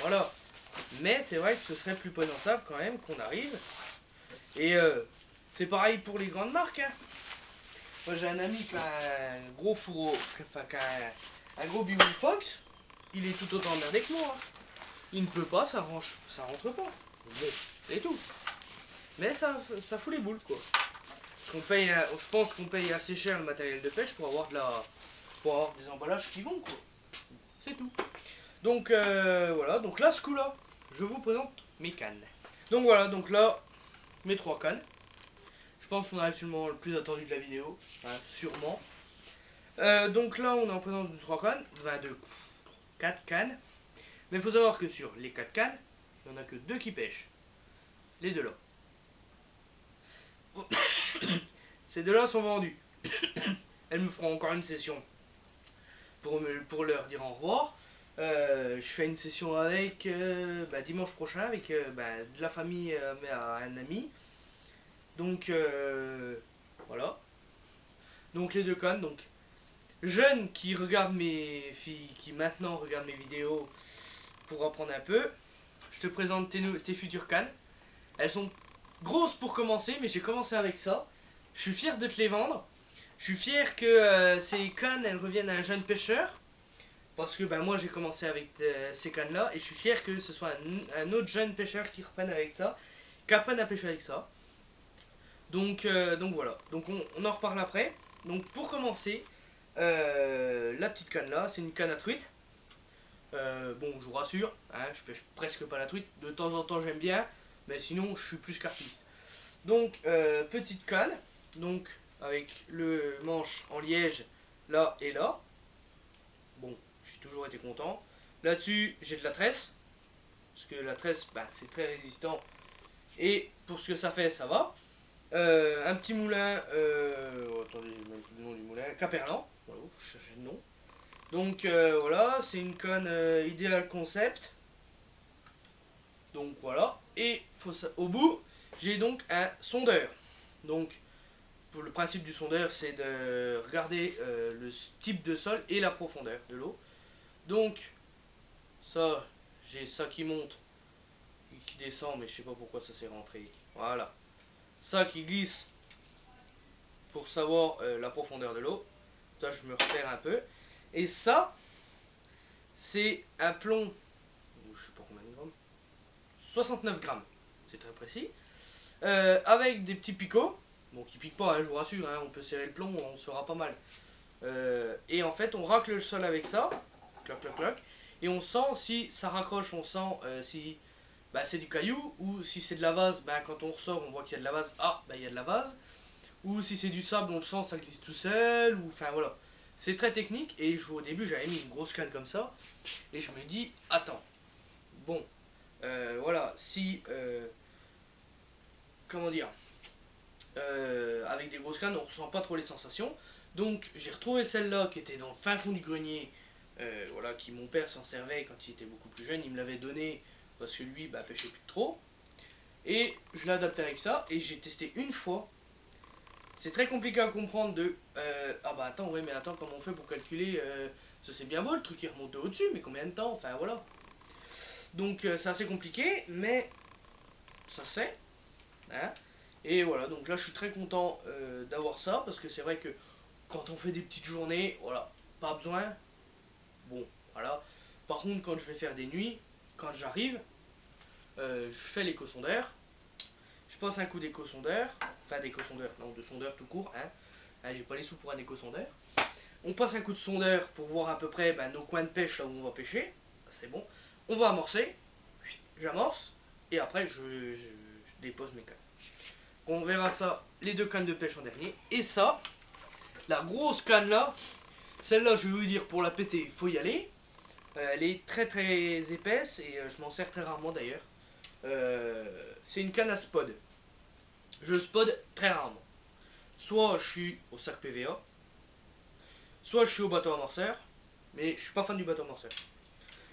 voilà. Mais c'est vrai que ce serait plus présentable quand même qu'on arrive. Et c'est pareil pour les grandes marques, hein. Moi j'ai un ami qui a un gros fourreau, enfin qui a un gros Biwi Fox, il est tout autant emmerdé que moi. Hein. Il ne peut pas, ça rentre pas. Bon, c'est tout. Mais ça fout les boules quoi. Je pense qu'on paye assez cher le matériel de pêche pour avoir des emballages qui vont quoi. C'est tout. Donc voilà, donc là ce coup là, je vous présente mes cannes. Donc voilà, donc là, mes 3 cannes. Je pense qu'on arrive sur le moment le plus attendu de la vidéo, hein, sûrement. Donc là, on est en présence de 3 cannes, enfin de 4 cannes. Mais il faut savoir que sur les 4 cannes, il n'y en a que 2 qui pêchent. Les deux là. Ces deux là sont vendus. elles me feront encore une session pour leur dire au revoir. Je fais une session avec dimanche prochain avec de la famille, mais à un ami. Donc voilà. Donc les deux connes. Donc jeune qui regarde mes filles, qui maintenant regarde mes vidéos pour apprendre un peu. Je te présente tes futures cannes. Elles sont grosses pour commencer, mais j'ai commencé avec ça. Je suis fier de te les vendre. Je suis fier que ces cannes elles reviennent à un jeune pêcheur. Parce que moi j'ai commencé avec ces cannes là. Et je suis fier que ce soit un autre jeune pêcheur qui reprenne avec ça. Qui apprenne à pêcher avec ça. Donc voilà. Donc on en reparle après. Donc pour commencer, la petite canne là, c'est une canne à truite. Bon, je vous rassure, hein, je pêche presque pas la truite. De temps en temps, j'aime bien, mais sinon, je suis plus carpiste. Donc, petite canne, donc avec le manche en liège là et là. Bon, j'ai toujours été content. Là-dessus, j'ai de la tresse, parce que la tresse, c'est très résistant. Et pour ce que ça fait, ça va. Un petit moulin, attendez, j'ai même le nom du moulin, Caperlan, voilà, je cherchais le nom. Donc voilà, c'est une canne idéal concept. Donc voilà, et au bout, j'ai donc un sondeur. Donc pour le principe du sondeur, c'est de regarder le type de sol et la profondeur de l'eau. Donc ça, j'ai ça qui monte et qui descend, mais je sais pas pourquoi ça s'est rentré. Voilà, ça qui glisse pour savoir la profondeur de l'eau. Ça, je me repère un peu. Et ça, c'est un plomb, je sais pas combien de grammes, 69 grammes, c'est très précis, avec des petits picots, bon qui piquent pas, hein, je vous rassure, hein, on peut serrer le plomb, on sera pas mal. Et en fait, on racle le sol avec ça, cloc cloc cloc, et on sent si ça raccroche, on sent si c'est du caillou, ou si c'est de la vase, quand on ressort, on voit qu'il y a de la vase, il y a de la vase, ou si c'est du sable, on le sent, ça glisse tout seul, ou enfin voilà. C'est très technique, et au début, j'avais mis une grosse canne comme ça, et je me dis, attends, bon, voilà, si, comment dire, avec des grosses cannes, on ressent pas trop les sensations. Donc j'ai retrouvé celle-là qui était dans le fin fond du grenier, voilà, qui mon père s'en servait quand il était beaucoup plus jeune. Il me l'avait donné parce que lui, pêchait plus trop. Et je l'ai adapté avec ça et j'ai testé une fois. C'est très compliqué à comprendre de attends, ouais, mais attends, comment on fait pour calculer, ça c'est bien beau le truc qui remonte au-dessus, mais combien de temps, enfin voilà. Donc c'est assez compliqué, mais ça se fait, hein. Et voilà, donc là je suis très content d'avoir ça, parce que c'est vrai que quand on fait des petites journées, voilà, pas besoin. Bon, voilà. Par contre, quand je vais faire des nuits, quand j'arrive, je fais l'éco-sondeur. Je passe un coup d'éco-sondeur, enfin d'éco-sondeur, non, de sondeur tout court, hein. J'ai pas les sous pour un éco-sondeur. On passe un coup de sondeur pour voir à peu près nos coins de pêche là où on va pêcher. C'est bon. On va amorcer. J'amorce. Et après, je dépose mes cannes. On verra ça, les deux cannes de pêche en dernier. Et ça, la grosse canne là, celle-là, je vais vous dire, pour la péter, il faut y aller. Elle est très très épaisse et je m'en sers très rarement d'ailleurs. C'est une canne à spod. Je spod très rarement. Soit je suis au sac PVA, soit je suis au bateau amorceur, mais je suis pas fan du bateau amorceur.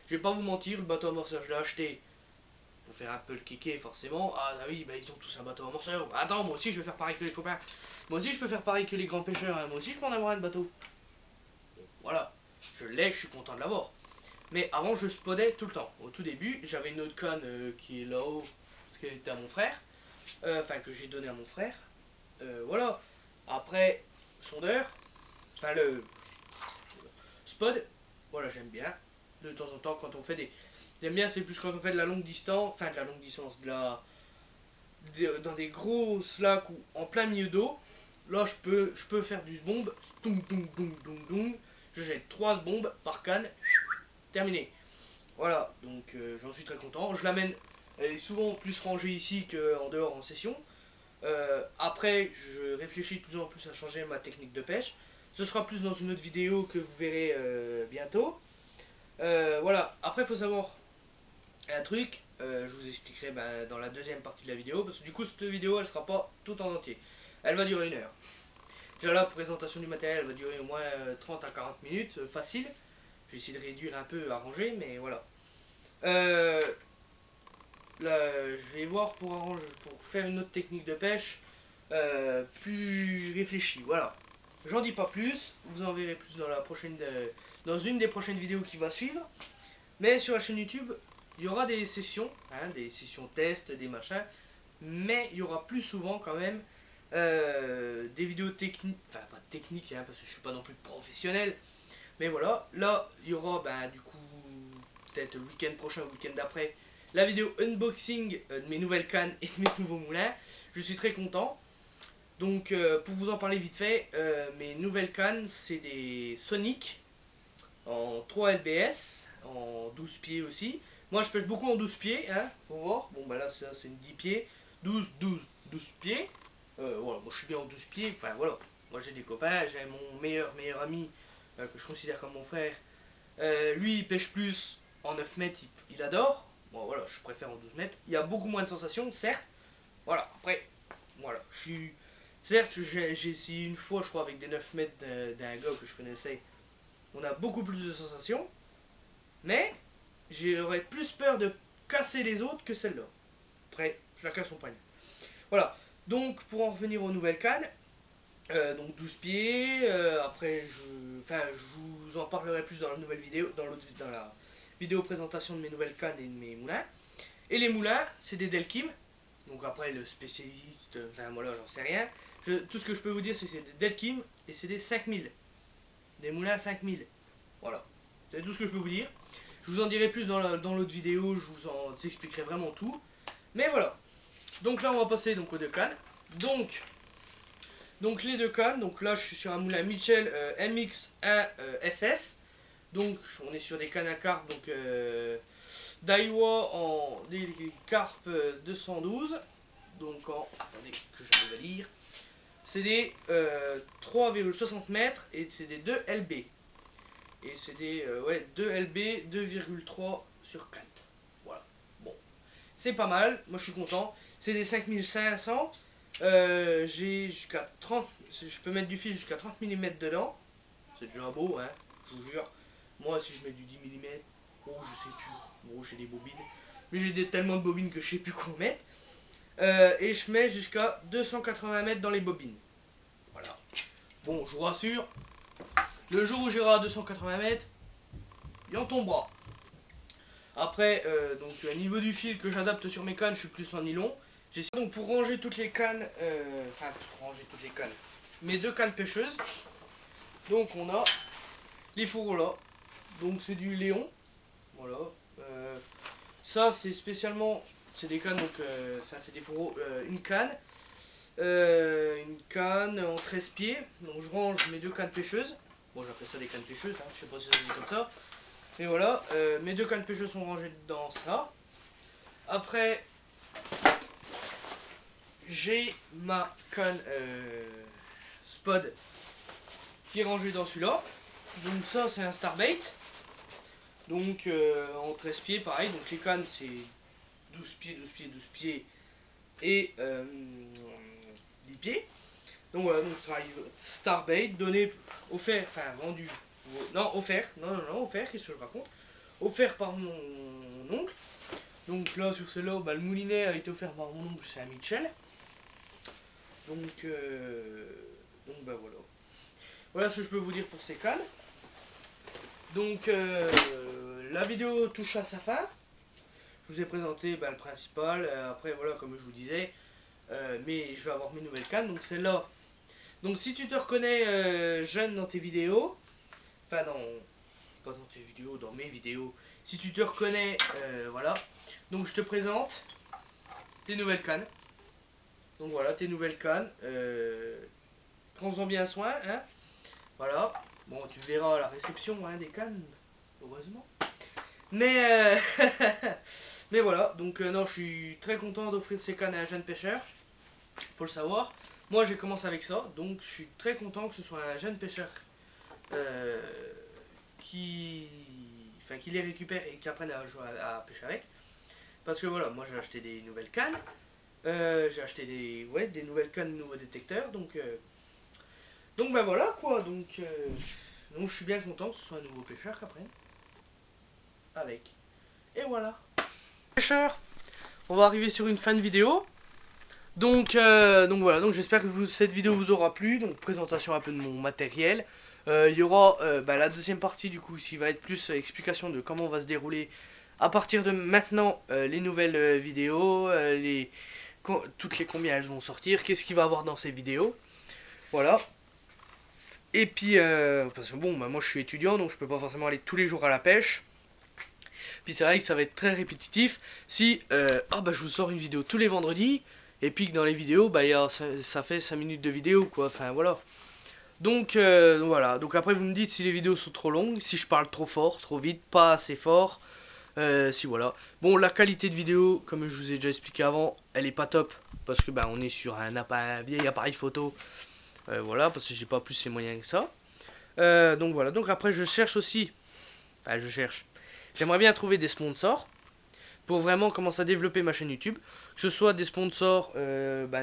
Je vais pas vous mentir, le bateau amorceur, je l'ai acheté pour faire un peu le kéké forcément. Ah oui, ils ont tous un bateau amorceur. Attends, moi aussi je vais faire pareil que les copains. Moi aussi je peux faire pareil que les grands pêcheurs, hein. Moi aussi je peux en avoir un bateau. Bon, voilà, je l'ai, je suis content de l'avoir. Mais avant je spodais tout le temps. Au tout début, j'avais une autre canne qui est là-haut, parce qu'elle était à mon frère. Enfin que j'ai donné à mon frère. Voilà. Après, sondeur, enfin le spod, voilà, j'aime bien. De temps en temps, quand on fait des. J'aime bien, c'est plus quand on fait de la longue distance, enfin de la longue distance, dans des gros lacs ou en plein milieu d'eau. Là, je peux faire du bombe, je jette 3 bombes par canne, terminé. Voilà, donc j'en suis très content. Je l'amène, elle est souvent plus rangée ici qu'en dehors en session. Après, je réfléchis de plus en plus à changer ma technique de pêche. Ce sera plus dans une autre vidéo que vous verrez bientôt. Voilà, après il faut savoir un truc, je vous expliquerai dans la deuxième partie de la vidéo, parce que du coup cette vidéo elle sera pas tout en entier. Elle va durer 1 heure. Déjà la présentation du matériel va durer au moins 30 à 40 minutes, facile. Je vais essayer de réduire un peu, arranger, mais voilà. Là, je vais voir pour faire une autre technique de pêche plus réfléchie. Voilà. J'en dis pas plus, vous en verrez plus dans une des prochaines vidéos qui va suivre. Mais sur la chaîne YouTube, il y aura des sessions, des sessions test, des machins. Mais il y aura plus souvent quand même des vidéos techniques, enfin pas techniques, parce que je suis pas non plus professionnel. Mais voilà, là il y aura du coup peut-être le week-end prochain, le week-end d'après, la vidéo unboxing de mes nouvelles cannes et de mes nouveaux moulins. Je suis très content. Donc pour vous en parler vite fait, mes nouvelles cannes c'est des Sonic en 3 LBS, en 12 pieds aussi. Moi je pêche beaucoup en 12 pieds, faut voir. Bon bah là ça c'est une 10 pieds, 12 pieds. Voilà, moi je suis bien en 12 pieds, enfin voilà. Moi j'ai des copains, j'ai mon meilleur ami que je considère comme mon frère. Lui il pêche plus en 9 mètres, il adore. Bon voilà, je préfère en 12 mètres. Il y a beaucoup moins de sensations, certes. Voilà, après, voilà, je suis... Certes, j'ai essayé une fois, je crois, avec des 9 mètres d'un gars que je connaissais. On a beaucoup plus de sensations. Mais, j'aurais plus peur de casser les autres que celle-là. Après, chacun son panier. Voilà, donc pour en revenir aux nouvelles cannes, donc 12 pieds, après je vous en parlerai plus dans la nouvelle vidéo, dans la vidéo présentation de mes nouvelles cannes et de mes moulins. Et les moulins, c'est des Delkim. Donc après le spécialiste, enfin voilà, j'en sais rien. Tout ce que je peux vous dire, c'est que c'est des Delkim et c'est des 5000. Des moulins 5000. Voilà. C'est tout ce que je peux vous dire. Je vous en dirai plus dans l'autre vidéo, je vous en expliquerai vraiment tout. Mais voilà. Donc là on va passer donc aux deux cannes. Donc les deux cannes, donc là je suis sur un moulin Mitchell MX1 FS. Donc on est sur des cannes à carpe, donc Daiwa en des carpes 212. Donc en, attendez que j'arrive à lire. C'est des 3,60 mètres et c'est des 2 LB. Et c'est des 2 LB 2,3 sur 4. Voilà. Bon. C'est pas mal, moi je suis content. C'est des 5500. J'ai jusqu'à 30. Je peux mettre du fil jusqu'à 30 mm dedans. C'est déjà beau, je vous jure. Moi si je mets du 10 mm, oh je sais plus. Bon, j'ai des bobines. Mais j'ai tellement de bobines que je sais plus quoi mettre. Et je mets jusqu'à 280 mètres dans les bobines. Voilà. Bon, je vous rassure, le jour où j'irai à 280 mètres, il en tombera. Après, donc au niveau du fil que j'adapte sur mes cannes, je suis plus en nylon. Donc pour ranger toutes les cannes, mes deux cannes pêcheuses. Donc on a les fourreaux là. Donc c'est du Léon. Voilà. Ça c'est spécialement, c'est des cannes, donc c'est des fourreaux, une canne en 13 pieds. Donc je range mes deux cannes pêcheuses. Bon, j'appelle ça des cannes pêcheuses, je sais pas si ça se dit comme ça. Mais voilà, mes deux cannes pêcheuses sont rangées dans ça. Après, j'ai ma canne Spod qui est rangée dans celui-là. Donc ça c'est un Starbait. Donc en 13 pieds pareil. Donc les cannes c'est 12 pieds, 12 pieds, 12 pieds et 10 pieds. Donc voilà, donc je travaille Starbait, donné, offert, enfin vendu, non offert, non offert, qu'est-ce que je raconte, offert par mon oncle. Donc là sur celle-là, le moulinet a été offert par mon oncle, c'est un Mitchell. Donc voilà. Voilà ce que je peux vous dire pour ces cannes. Donc la vidéo touche à sa fin. Je vous ai présenté le principal. Après voilà, comme je vous disais, mais je vais avoir mes nouvelles cannes. Donc celle-là. Donc si tu te reconnais jeune dans tes vidéos, enfin pas dans tes vidéos, dans mes vidéos, si tu te reconnais, voilà. Donc je te présente tes nouvelles cannes. Donc voilà, tes nouvelles cannes. Prends-en bien soin, Voilà. Bon, tu verras à la réception des cannes, heureusement. Mais mais voilà, donc non, je suis très content d'offrir ces cannes à un jeune pêcheur. Faut le savoir. Moi, j'ai commencé avec ça, donc je suis très content que ce soit un jeune pêcheur euh, qui les récupère et qui apprenne à jouer à pêcher avec. Parce que voilà, moi j'ai acheté des nouvelles cannes. J'ai acheté des nouvelles cannes, de nouveaux détecteurs. Donc Donc bah voilà quoi, donc je suis bien content que ce soit un nouveau pêcheur qu'après. Avec. Et voilà. Pêcheur, on va arriver sur une fin de vidéo. Donc voilà, donc j'espère que cette vidéo vous aura plu. Donc présentation un peu de mon matériel. Il y aura la deuxième partie du coup, qui va être plus explication de comment va se dérouler à partir de maintenant les nouvelles vidéos, toutes les combien elles vont sortir, qu'est-ce qu'il va y avoir dans ces vidéos. Voilà. Et puis, parce que bon, bah, moi je suis étudiant, donc je peux pas forcément aller tous les jours à la pêche. Puis c'est vrai que ça va être très répétitif si je vous sors une vidéo tous les vendredis, et puis que dans les vidéos, bah, ça fait 5 minutes de vidéo, quoi. Enfin, voilà. Donc voilà, donc après vous me dites si les vidéos sont trop longues, si je parle trop fort, trop vite, pas assez fort, si voilà. Bon, la qualité de vidéo, comme je vous ai déjà expliqué avant, elle est pas top, parce que bah on est sur un vieil appareil photo, voilà, parce que j'ai pas plus ces moyens que ça. Donc voilà, donc après je cherche aussi, j'aimerais bien trouver des sponsors, pour vraiment commencer à développer ma chaîne YouTube, que ce soit des sponsors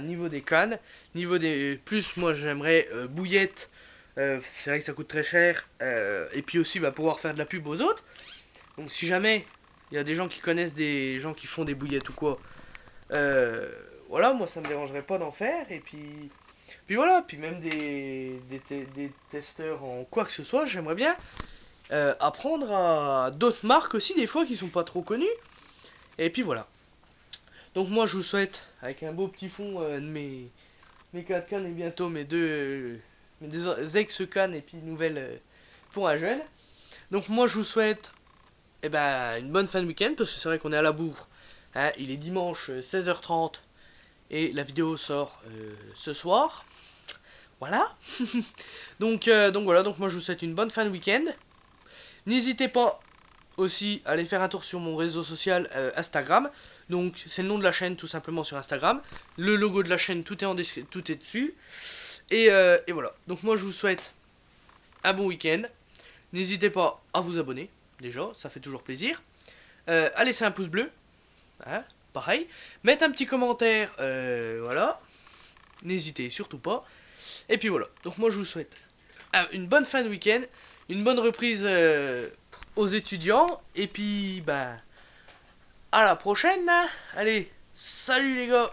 niveau des cannes, niveau des plus moi j'aimerais bouillettes, c'est vrai que ça coûte très cher, et puis aussi pouvoir faire de la pub aux autres. Donc si jamais il y a des gens qui connaissent des gens qui font des bouillettes ou quoi, voilà, moi ça me dérangerait pas d'en faire. Et puis voilà, puis même des testeurs en quoi que ce soit, j'aimerais bien apprendre à d'autres marques aussi des fois qui sont pas trop connues. Et puis voilà. Donc moi je vous souhaite, avec un beau petit fond de mes 4 cannes et bientôt mes deux ex-cannes et puis nouvelles pour un jeune. Donc moi je vous souhaite une bonne fin de week-end, parce que c'est vrai qu'on est à la bourre. Hein, il est dimanche 16h30 et la vidéo sort ce soir. Voilà. donc voilà, donc moi je vous souhaite une bonne fin de week-end. N'hésitez pas aussi à aller faire un tour sur mon réseau social Instagram. Donc c'est le nom de la chaîne tout simplement sur Instagram. Le logo de la chaîne, tout est dessus. Et voilà. Donc moi je vous souhaite un bon week-end. N'hésitez pas à vous abonner. Déjà, ça fait toujours plaisir. À laisser un pouce bleu. Hein, pareil. Mettre un petit commentaire. Voilà. N'hésitez surtout pas. Et puis voilà. Donc moi je vous souhaite une bonne fin de week-end. Une bonne reprise aux étudiants. Et puis à la prochaine. Allez, salut les gars.